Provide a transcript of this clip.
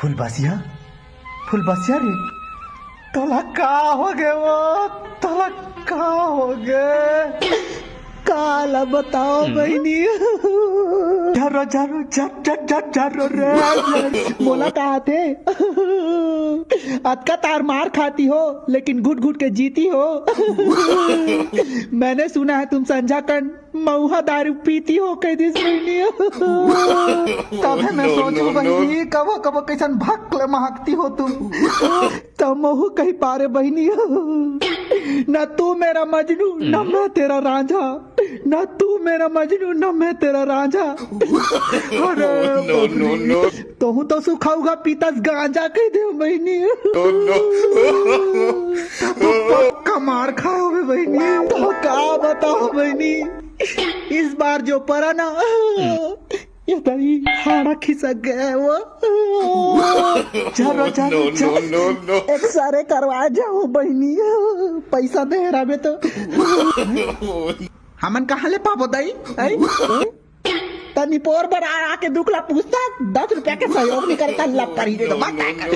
फुलबासिया फुलबासिया रे तला का हो गए वो तला का हो गए काला बताओ बहनी जरो जरो जरो रे बोला कहा थे आज का तार मार खाती हो लेकिन घुट घुट के जीती हो मैंने सुना है तुम संझा कर मऊहा दारू पीती हो कई दिन बहनी तब मैं सोचू बहनी कबो कबो कैसन भक्ल महकती हो तुम तब महू कहीं पारे बहनी न तू मेरा मजनू न मैं तेरा रांझा न तू मेरा मजनू न मैं तेरा रांझा तो हूँ तो सुखाऊंगा पीतस गांजा कह दे बहनी पक्का मार खाओगे बहनी तो क्या बताओ बहनी इस बार जो पड़ा ना ये दही हाड़ा खिसक गया है वो चलो चलो एक्सरे करवा जाओ बहनी पैसा दे रहा में तो हमन कहाँ ले पापो दई तनी पोर पर आके दुखला पूछता 10 रुपया के सहयोग नहीं करता लब कर ही दे तो बात क्या कर